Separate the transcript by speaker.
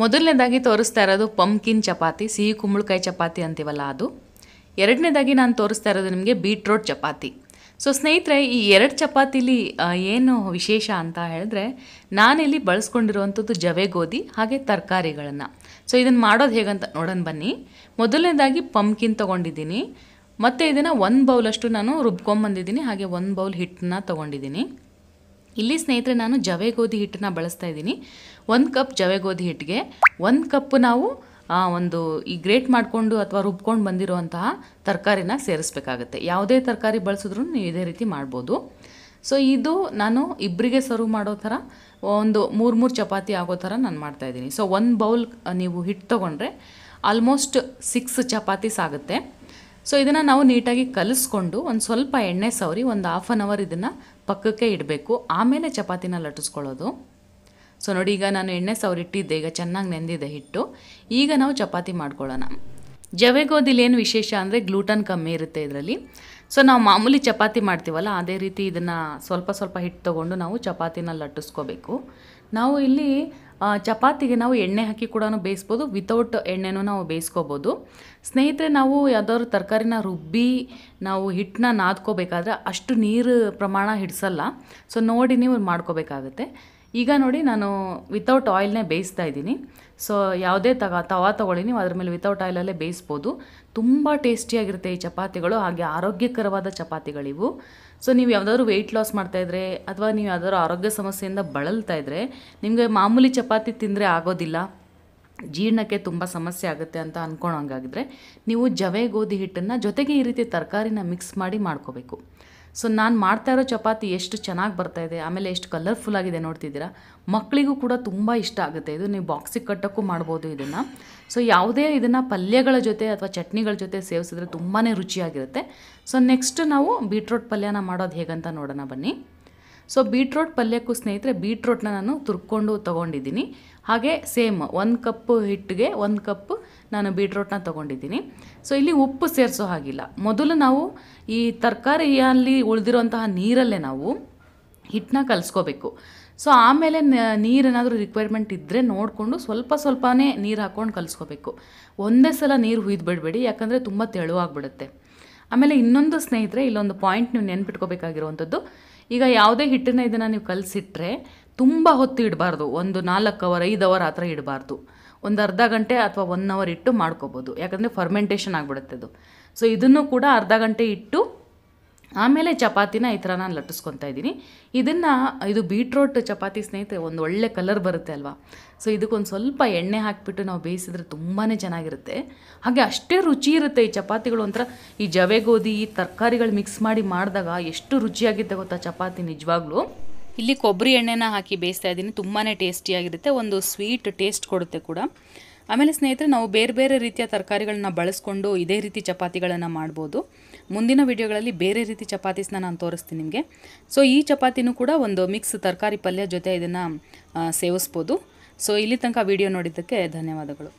Speaker 1: ಮೊದಲನೇದಾಗಿ ತೋರಿಸ್ತಾ ಇರೋದು ಪಂಪ್ಕಿನ್ ಚಪಾತಿ, ಸಿಹಿ ಕುಂಬಳಕಾಯಿ ಚಪಾತಿ ಅಂತೀವಲ್ಲ ಅದು. ಎರಡನೇದಾಗಿ ನಾನು ತೋರಿಸ್ತಾ ಇರೋದು ನಿಮಗೆ ಬೀಟ್ರೋಟ್ ಚಪಾತಿ. ಸೊ ಸ್ನೇಹಿತರೆ, ಈ ಎರಡು ಚಪಾತಿಲಿ ಏನು ವಿಶೇಷ ಅಂತ ಹೇಳಿದ್ರೆ, ನಾನಿಲ್ಲಿ ಬಳಸ್ಕೊಂಡಿರುವಂಥದ್ದು ಜವೆ ಗೋಧಿ ಹಾಗೆ ತರಕಾರಿಗಳನ್ನು. ಸೊ ಇದನ್ನು ಮಾಡೋದು ಹೇಗಂತ ನೋಡೋಣ ಬನ್ನಿ. ಮೊದಲನೇದಾಗಿ ಪಂಪ್ಕಿನ್ ತೊಗೊಂಡಿದ್ದೀನಿ, ಮತ್ತು ಇದನ್ನು 1 ಬೌಲಷ್ಟು ನಾನು ರುಬ್ಕೊಂಬಂದಿದ್ದೀನಿ, ಹಾಗೆ 1 ಬೌಲ್ ಹಿಟ್ಟನ್ನ ತೊಗೊಂಡಿದ್ದೀನಿ. ಇಲ್ಲಿ ಸ್ನೇಹಿತರೆ ನಾನು ಜವೆ ಗೋಧಿ ಹಿಟ್ಟನ್ನ ಬಳಸ್ತಾ ಇದ್ದೀನಿ. 1 ಕಪ್ ಜವೆ ಗೋಧಿ ಹಿಟ್ಟಿಗೆ 1 ಕಪ್ ನಾವು ಈ ಗ್ರೇಟ್ ಮಾಡಿಕೊಂಡು ಅಥವಾ ರುಬ್ಕೊಂಡು ಬಂದಿರುವಂತಹ ತರಕಾರಿನ ಸೇರಿಸ್ಬೇಕಾಗತ್ತೆ. ಯಾವುದೇ ತರಕಾರಿ ಬಳಸಿದ್ರೂ ನೀವು ಇದೇ ರೀತಿ ಮಾಡ್ಬೋದು. ಸೊ ಇದು ನಾನು ಇಬ್ಬರಿಗೆ ಸರ್ವ್ ಮಾಡೋ ಥರ ಒಂದು 3 ಚಪಾತಿ ಆಗೋ ಥರ ನಾನು ಮಾಡ್ತಾಯಿದ್ದೀನಿ. ಸೊ 1 ಬೌಲ್ ನೀವು ಹಿಟ್ಟು ತೊಗೊಂಡ್ರೆ ಆಲ್ಮೋಸ್ಟ್ 6 ಚಪಾತೀಸ್ ಆಗುತ್ತೆ. ಸೊ ಇದನ್ನು ನಾವು ನೀಟಾಗಿ ಕಲಿಸ್ಕೊಂಡು ಒಂದು ಸ್ವಲ್ಪ ಎಣ್ಣೆ ಸವರಿ ಒಂದು 1/2 ಅವರ್ ಇದನ್ನು ಪಕ್ಕಕ್ಕೆ ಇಡಬೇಕು. ಆಮೇಲೆ ಚಪಾತಿನ ಲಟ್ಟಿಸ್ಕೊಳ್ಳೋದು. ಸೊ ನೋಡಿ, ಈಗ ನಾನು ಎಣ್ಣೆ ಸವರಿಟ್ಟಿದ್ದೆ, ಈಗ ಚೆನ್ನಾಗಿ ನೆಂದಿದೆ ಹಿಟ್ಟು. ಈಗ ನಾವು ಚಪಾತಿ ಮಾಡ್ಕೊಳ್ಳೋಣ. ಜವೆ ಗೋಧಿಲಿ ಏನು ವಿಶೇಷ ಅಂದರೆ ಗ್ಲೂಟನ್ ಕಮ್ಮಿ ಇರುತ್ತೆ ಇದರಲ್ಲಿ. ಸೊ ನಾವು ಮಾಮೂಲಿ ಚಪಾತಿ ಮಾಡ್ತೀವಲ್ಲ, ಅದೇ ರೀತಿ ಇದನ್ನು ಸ್ವಲ್ಪ ಹಿಟ್ಟು ತೊಗೊಂಡು ನಾವು ಚಪಾತಿನ ಲಟ್ಟಿಸ್ಕೋಬೇಕು. ನಾವು ಇಲ್ಲಿ ಚಪಾತಿಗೆ ನಾವು ಎಣ್ಣೆ ಹಾಕಿ ಕೂಡ ಬೇಯಿಸ್ಬೋದು, ವಿತೌಟ್ ಎಣ್ಣೆನೂ ನಾವು ಬೇಯಿಸ್ಕೋಬೋದು. ಸ್ನೇಹಿತರೆ, ನಾವು ಯಾವುದಾದ್ರು ತರಕಾರಿನ ರುಬ್ಬಿ ನಾವು ಹಿಟ್ಟನ್ನ ನಾದ್ಕೋಬೇಕಾದ್ರೆ ಅಷ್ಟು ನೀರು ಪ್ರಮಾಣ ಹಿಡಿಸಲ್ಲ. ಸೊ ನೋಡಿ ನೀವು ಮಾಡ್ಕೋಬೇಕಾಗುತ್ತೆ. ಈಗ ನೋಡಿ, ನಾನು ವಿತೌಟ್ ಆಯಿಲ್ನೇ ಬೇಯಿಸ್ತಾ ಇದ್ದೀನಿ. ಸೊ ಯಾವುದೇ ತವಾ ತೊಗೊಳ್ಳಿ, ನೀವು ಅದ್ರ ಮೇಲೆ ವಿತೌಟ್ ಆಯಿಲಲ್ಲೇ ಬೇಯಿಸ್ಬೋದು. ತುಂಬ ಟೇಸ್ಟಿಯಾಗಿರುತ್ತೆ ಈ ಚಪಾತಿಗಳು, ಹಾಗೆ ಆರೋಗ್ಯಕರವಾದ ಚಪಾತಿಗಳಿವು. ಸೊ ನೀವು ಯಾವುದಾದ್ರು ವೆಯ್ಟ್ ಲಾಸ್ ಮಾಡ್ತಾಯಿದ್ರೆ ಅಥವಾ ನೀವು ಯಾವುದಾದ್ರು ಆರೋಗ್ಯ ಸಮಸ್ಯೆಯಿಂದ ಬಳಲ್ತಾ ಇದ್ದರೆ, ನಿಮಗೆ ಮಾಮೂಲಿ ಚಪಾತಿ ತಿಂದರೆ ಆಗೋದಿಲ್ಲ, ಜೀರ್ಣಕ್ಕೆ ತುಂಬ ಸಮಸ್ಯೆ ಆಗುತ್ತೆ ಅಂತ ಅಂದ್ಕೊಳಂಗಾಗಿದ್ರೆ ನೀವು ಜವೆ ಗೋಧಿ ಹಿಟ್ಟನ್ನು ಜೊತೆಗೆ ಈ ರೀತಿ ತರಕಾರಿನ ಮಿಕ್ಸ್ ಮಾಡಿ ಮಾಡ್ಕೋಬೇಕು. ಸೊ ನಾನು ಮಾಡ್ತಾ ಇರೋ ಚಪಾತಿ ಎಷ್ಟು ಚೆನ್ನಾಗಿ ಬರ್ತಾಯಿದೆ, ಆಮೇಲೆ ಎಷ್ಟು ಕಲರ್ಫುಲ್ ಆಗಿದೆ ನೋಡ್ತಿದ್ದೀರಾ. ಮಕ್ಕಳಿಗೂ ಕೂಡ ತುಂಬ ಇಷ್ಟ ಆಗುತ್ತೆ ಇದು. ನೀವು ಬಾಕ್ಸಿಗೆ ಕಟ್ಟೋಕ್ಕೂ ಮಾಡ್ಬೋದು ಇದನ್ನು. ಸೊ ಯಾವುದೇ ಇದನ್ನು ಪಲ್ಯಗಳ ಜೊತೆ ಅಥವಾ ಚಟ್ನಿಗಳ ಜೊತೆ ಸೇವಿಸಿದ್ರೆ ತುಂಬಾ ರುಚಿಯಾಗಿರುತ್ತೆ. ಸೊ ನೆಕ್ಸ್ಟ್ ನಾವು ಬೀಟ್ರೋಟ್ ಪಲ್ಯನ ಮಾಡೋದು ಹೇಗಂತ ನೋಡೋಣ ಬನ್ನಿ. ಸೊ ಬೀಟ್ರೋಟ್ ಪಲ್ಯಕ್ಕೂ ಸ್ನೇಹಿತರೆ, ಬೀಟ್ರೋಟ್ನ ನಾನು ತುರ್ಕೊಂಡು ತೊಗೊಂಡಿದ್ದೀನಿ. ಹಾಗೆ ಸೇಮ್ 1 ಕಪ್ ಹಿಟ್ಟಿಗೆ 1 ಕಪ್ ನಾನು ಬೀಟ್ರೋಟ್ನ ತೊಗೊಂಡಿದ್ದೀನಿ. ಸೊ ಇಲ್ಲಿ ಉಪ್ಪು ಸೇರಿಸೋ ಹಾಗಿಲ್ಲ. ಮೊದಲು ನಾವು ಈ ತರಕಾರಿಯಲ್ಲಿ ಉಳಿದಿರೋಂತಹ ನೀರಲ್ಲೇ ನಾವು ಹಿಟ್ಟನ್ನ ಕಲಿಸ್ಕೋಬೇಕು. ಸೊ ಆಮೇಲೆ ನೀರೇನಾದರೂ ರಿಕ್ವೈರ್ಮೆಂಟ್ ಇದ್ದರೆ ನೋಡಿಕೊಂಡು ಸ್ವಲ್ಪನೇ ನೀರು ಹಾಕ್ಕೊಂಡು ಕಲಿಸ್ಕೋಬೇಕು. ಒಂದೇ ಸಲ ನೀರು ಹುಯ್ದು ಬಿಡಬೇಡಿ, ಯಾಕಂದರೆ ತುಂಬ ತೆಳುವಾಗಿಬಿಡುತ್ತೆ. ಆಮೇಲೆ ಇನ್ನೊಂದು ಸ್ನೇಹಿತರೆ, ಇಲ್ಲೊಂದು ಪಾಯಿಂಟ್ ನೀವು ನೆನ್ಪಿಟ್ಕೋಬೇಕಾಗಿರುವಂಥದ್ದು, ಈಗ ಯಾವುದೇ ಹಿಟ್ಟನ್ನ ಇದನ್ನು ನೀವು ಕಲಸಿಟ್ರೆ ತುಂಬ ಹೊತ್ತು ಇಡಬಾರ್ದು. ಒಂದು 4 ಅವರ್ 5 ಅವರ್ ಆ ಥರ ಇಡಬಾರ್ದು. ಒಂದು ಅರ್ಧ ಗಂಟೆ ಅಥವಾ 1 ಅವರ್ ಇಟ್ಟು ಮಾಡ್ಕೋಬೋದು, ಯಾಕಂದರೆ ಫರ್ಮೆಂಟೇಷನ್ ಆಗಿಬಿಡುತ್ತೆ ಅದು. ಸೊ ಇದನ್ನು ಕೂಡ ಅರ್ಧ ಗಂಟೆ ಇಟ್ಟು ಆಮೇಲೆ ಚಪಾತಿನ ಈ ಥರ ನಾನು ಲಟ್ಟಿಸ್ಕೊತಾ ಇದ್ದೀನಿ. ಇದು ಬೀಟ್ರೋಟ್ ಚಪಾತಿ ಸ್ನೇಹಿತರೆ, ಒಂದು ಒಳ್ಳೆ ಕಲರ್ ಬರುತ್ತೆ ಅಲ್ವಾ. ಸೊ ಇದಕ್ಕೊಂದು ಸ್ವಲ್ಪ ಎಣ್ಣೆ ಹಾಕಿಬಿಟ್ಟು ನಾವು ಬೇಯಿಸಿದ್ರೆ ತುಂಬಾ ಚೆನ್ನಾಗಿರುತ್ತೆ. ಹಾಗೆ ಅಷ್ಟೇ ರುಚಿ ಇರುತ್ತೆ ಈ ಚಪಾತಿಗಳು. ಒಂಥರ ಈ ಜವೆ ಗೋಧಿ ಈ ತರಕಾರಿಗಳು ಮಿಕ್ಸ್ ಮಾಡಿ ಮಾಡಿದಾಗ ಎಷ್ಟು ರುಚಿಯಾಗಿರುತ್ತೆ ಗೊತ್ತಾ ಚಪಾತಿ, ನಿಜವಾಗ್ಲೂ. ಇಲ್ಲಿ ಕೊಬ್ಬರಿ ಎಣ್ಣೆನ ಹಾಕಿ ಬೇಯಿಸ್ತಾ ಇದ್ದೀನಿ, ತುಂಬಾ ಟೇಸ್ಟಿಯಾಗಿರುತ್ತೆ, ಒಂದು ಸ್ವೀಟ್ ಟೇಸ್ಟ್ ಕೊಡುತ್ತೆ ಕೂಡ. ಆಮೇಲೆ ಸ್ನೇಹಿತರೆ, ನಾವು ಬೇರೆ ರೀತಿಯ ತರಕಾರಿಗಳನ್ನ ಬಳಸ್ಕೊಂಡು ಇದೇ ರೀತಿ ಚಪಾತಿಗಳನ್ನು ಮಾಡ್ಬೋದು. ಮುಂದಿನ ವಿಡಿಯೋಗಳಲ್ಲಿ ಬೇರೆ ರೀತಿ ಚಪಾತೀಸ್ನ ನಾನು ತೋರಿಸ್ತೀನಿ ನಿಮಗೆ. ಸೊ ಈ ಚಪಾತಿನೂ ಕೂಡ ಒಂದು ಮಿಕ್ಸ್ ತರಕಾರಿ ಪಲ್ಯ ಜೊತೆ ಇದನ್ನು ಸೇವಿಸ್ಬೋದು. ಸೊ ಇಲ್ಲಿ ತನಕ ವಿಡಿಯೋ ನೋಡಿದ್ದಕ್ಕೆ ಧನ್ಯವಾದಗಳು.